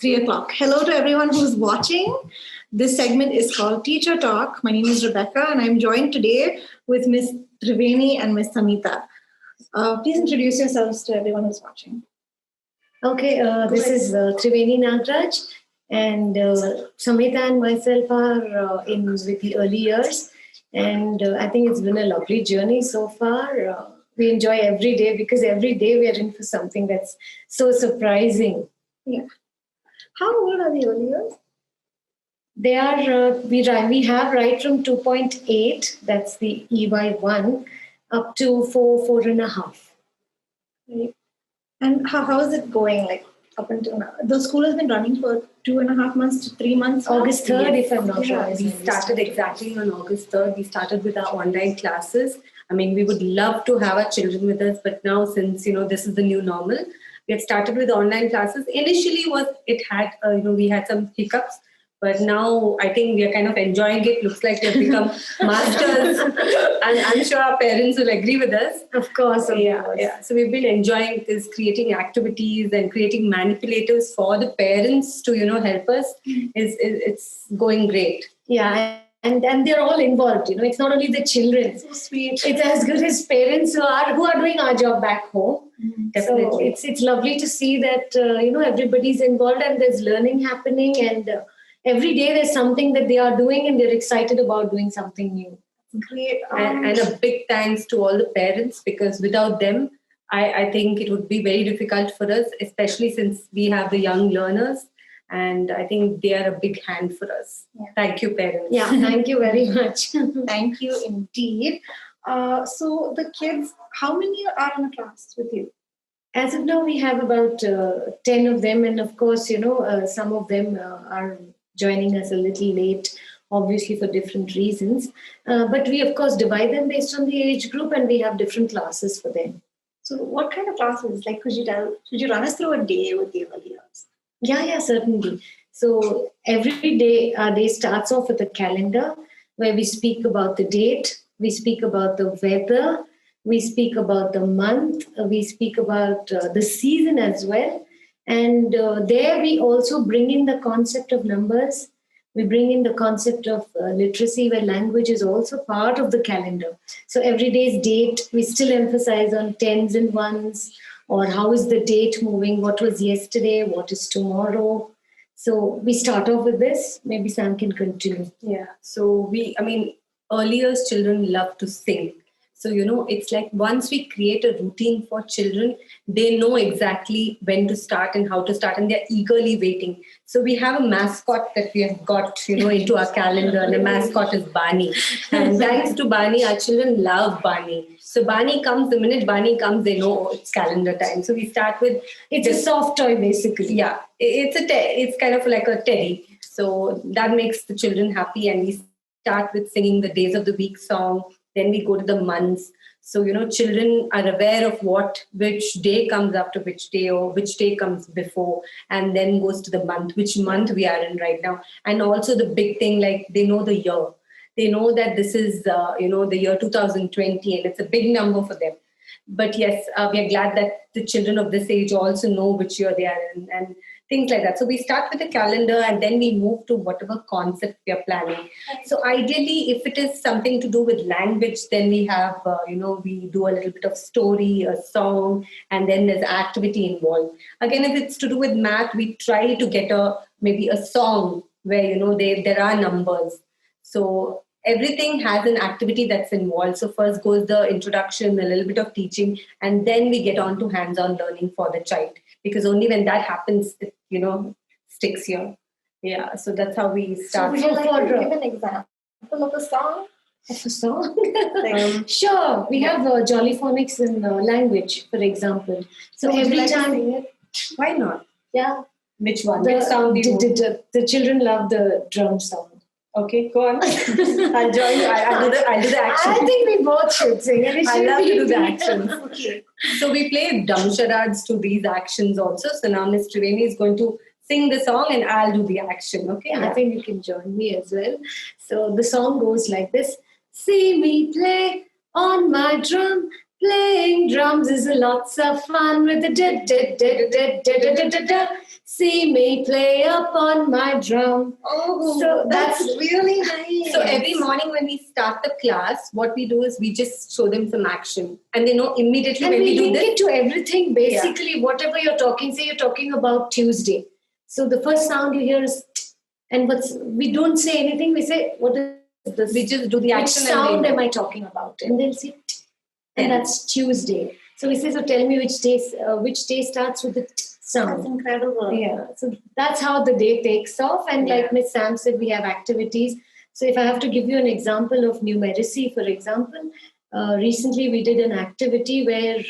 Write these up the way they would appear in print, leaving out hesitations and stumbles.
3 o'clock. Hello to everyone who's watching. This segment is called Teacher Talk. My name is Rebecca, and I'm joined today with Miss Triveni and Miss Samhitha. Please introduce yourselves to everyone who's watching. Okay, this is Triveni Nagraj, and Samhitha and myself are in with the early years, and I think it's been a lovely journey so far. We enjoy every day because every day we are in for something that's so surprising. Yeah. How old are the early years? They are we have right from 2.8, that's the EY1, up to 4.5. Right. And how is it going? Like up until now, the school has been running for 2.5 months to 3 months. August 3rd, if I'm not wrong. We started exactly on August 3rd. We started with our online classes. I mean, we would love to have our children with us, but now since, this is the new normal, we had started with online classes. Initially, we had some hiccups, but now I think we are kind of enjoying it. Looks like we have become masters, and I'm sure our parents will agree with us. Of course. Yeah. So we've been enjoying this, creating activities and creating manipulators for the parents to, help us. It's going great. Yeah. And they're all involved, it's not only the children. So sweet. It's as good as parents who are doing our job back home. Definitely. So it's lovely to see that, everybody's involved and there's learning happening, and every day there's something that they are doing and they're excited about doing something new. Great. And a big thanks to all the parents, because without them, I think it would be very difficult for us, especially since we have the young learners. And I think they are a big hand for us. Yeah. Thank you, parents. Yeah, thank you very much. Thank you indeed. So the kids, how many are in a class with you? As of now, we have about 10 of them. And of course, some of them are joining us a little late, obviously for different reasons. But we, of course, divide them based on the age group, and we have different classes for them. So what kind of classes? Like, could you run us through a day with the early years? Yeah, certainly. So every day, our day starts off with a calendar where we speak about the date, we speak about the weather, we speak about the month, we speak about the season as well. And there we also bring in the concept of numbers. We bring in the concept of literacy, where language is also part of the calendar. So every day's date, we still emphasize on tens and ones, or how is the date moving, what was yesterday, what is tomorrow. So we start off with this. Maybe Sam can continue. Yeah. So earlier children love to sing. So, it's like once we create a routine for children, they know exactly when to start and how to start, and they're eagerly waiting. So we have a mascot that we have got, into our calendar, and the mascot is Barney. And thanks to Barney, our children love Barney. So the minute Barney comes, they know it's calendar time. So we start with... It's a soft toy, basically. Yeah, it's kind of like a teddy. So that makes the children happy, and we start with singing the Days of the Week song. Then we go to the months. So, children are aware of which day comes after which day, or which day comes before, and then goes to the month, which month we are in right now. And also the big thing, like they know the year. They know that this is, the year 2020, and it's a big number for them. But yes, we are glad that the children of this age also know which year they are in, and things like that. So we start with a calendar, and then we move to whatever concept we are planning. So ideally, if it is something to do with language, then we have, we do a little bit of story, a song, and then there's activity involved. Again, if it's to do with math, we try to get maybe a song where, there are numbers. So everything has an activity that's involved. So first goes the introduction, a little bit of teaching, and then we get on to hands-on learning for the child. Because only when that happens, it, sticks here. Yeah, so that's how we start. So would you like to give an example of a song? Of a song? Sure. We have Jolly Phonics in language, for example. So every time... Why not? Yeah. Which one? Which sound do you the children love the drum sound. Okay, go on. I'll join you. I'll do the action. I think we both should sing. I love to do the actions. Okay. So we play dumb charades to these actions also. So now Miss Triveni is going to sing the song and I'll do the action. Okay. I think you can join me as well. So the song goes like this. See me play on my drum. Playing drums is lots of fun with the da. See me play upon my drum. Oh, So that's that's really nice. So every morning when we start the class, what we do is we just show them some action, and they know immediately and when we we do link this. it to everything. Basically, whatever you're talking, say you're talking about Tuesday. So the first sound you hear is, and we don't say anything. We say, what is this? We just do the Which action. sound and they am know. I talking about? And they'll say, and Ten. that's Tuesday. So we say, so tell me which day starts with the sound. That's incredible. Yeah, so that's how the day takes off. And like Miss Sam said, we have activities. So if I have to give you an example of numeracy, for example, recently we did an activity where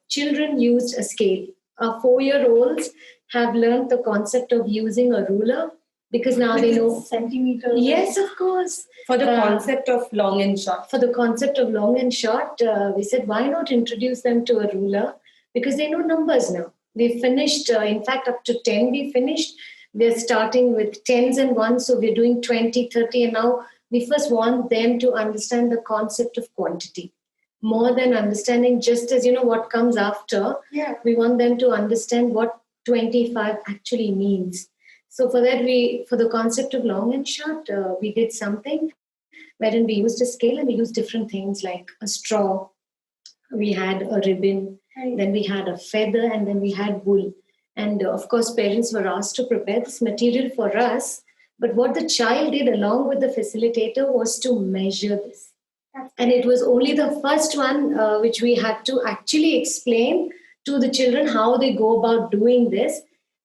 children used a scale. Our 4-year-olds have learned the concept of using a ruler because now they know. Centimeters. Yes, of course. For the concept of long and short. For the concept of long and short, we said, why not introduce them to a ruler? Because they know numbers now. We finished, in fact, up to 10 we finished. We're starting with tens and ones, so we're doing 20, 30, and now we first want them to understand the concept of quantity. More than understanding just as, what comes after, we want them to understand what 25 actually means. So for that, for the concept of long and short, we did something wherein we used a scale and we used different things like a straw, we had a ribbon, then we had a feather, and then we had wool. And of course, parents were asked to prepare this material for us. But what the child did along with the facilitator was to measure this. And it was only the first one which we had to actually explain to the children how they go about doing this.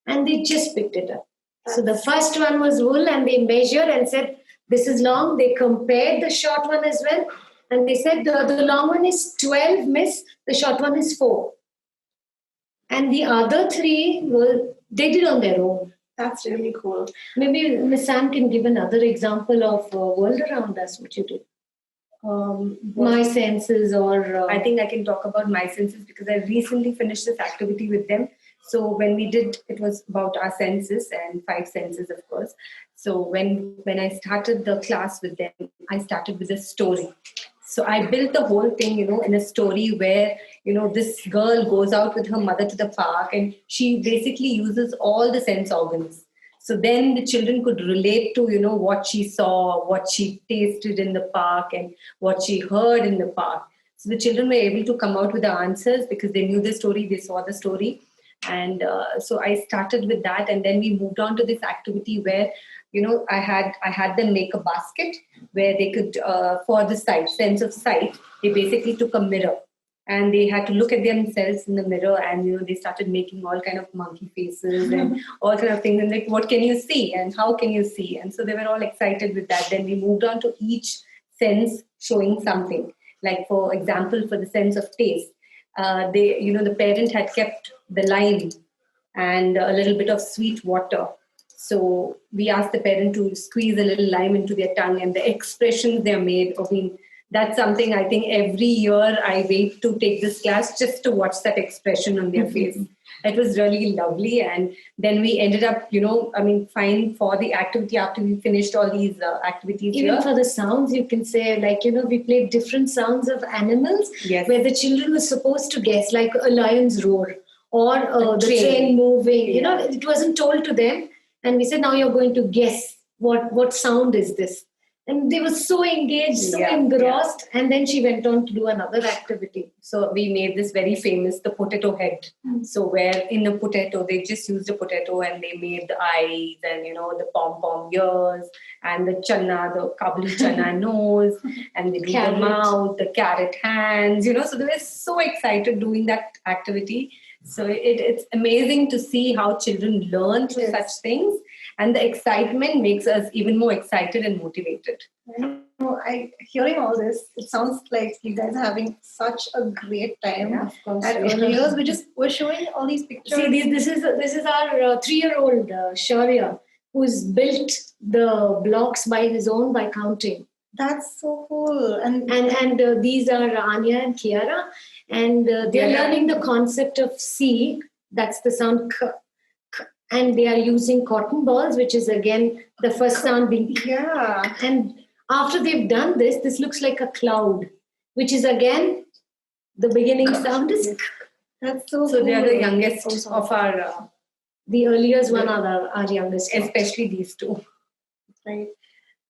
And they just picked it up. So the first one was wool, and they measured and said, this is long. They compared the short one as well. And they said, the long one is 12, miss. The short one is 4. And the other 3, they did on their own. That's really cool. Maybe Miss Sam can give another example of world around us, what you did. My senses, or I think I can talk about my senses because I recently finished this activity with them. So when we did, it was about our senses and 5 senses, of course. So when I started the class with them, I started with a story. So I built the whole thing, in a story where, this girl goes out with her mother to the park and she basically uses all the sense organs. So then the children could relate to, what she saw, what she tasted in the park, and what she heard in the park. So the children were able to come out with the answers because they knew the story, they saw the story. And so I started with that, and then we moved on to this activity where, I had them make a basket where they could, for the sense of sight, they basically took a mirror. And they had to look at themselves in the mirror, and they started making all kind of monkey faces and all kind of things. And like, what can you see, and how can you see? And so they were all excited with that. Then we moved on to each sense showing something. Like, for example, for the sense of taste, the parent had kept the lime and a little bit of sweet water. So we asked the parent to squeeze a little lime into their tongue, and the expressions they made. That's something I think every year I wait to take this class just to watch that expression on their face. It was really lovely. And then we ended up, fine for the activity after we finished all these activities. Even here. for the sounds, you can say, we played different sounds of animals where the children were supposed to guess, like a lion's roar or the train moving. It wasn't told to them. And we said, now you're going to guess what sound is this. And they were so engaged, so engrossed. And then she went on to do another activity. So we made this very famous, the potato head. So where in a potato, they just used a potato and they made the eyes and, the pom-pom ears and the chana, the kabuli chana nose, and they do the mouth, the carrot hands, so they were so excited doing that activity. So it's amazing to see how children learn through such things. And the excitement makes us even more excited and motivated. Hearing all this, it sounds like you guys are having such a great time. Yeah, of course. At early years, we're showing all these pictures. See, this is our 3-year-old Shaurya, who's built the blocks by his own by counting. That's so cool. And these are Anya and Kiara, and they're learning the concept of C. That's the sound K. And they are using cotton balls, which is again the first sound being K. Yeah. And after they've done this looks like a cloud, which is again The beginning sound is That's so So cool. they are the youngest of our, the earliest one are our youngest. especially these two. Right.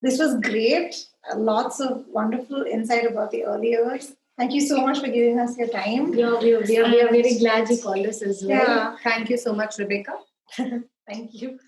This was great. Lots of wonderful insight about the early years. Thank you so much for giving us your time. Yeah, we are very glad you called us as well. Yeah. Thank you so much, Rebecca. Thank you.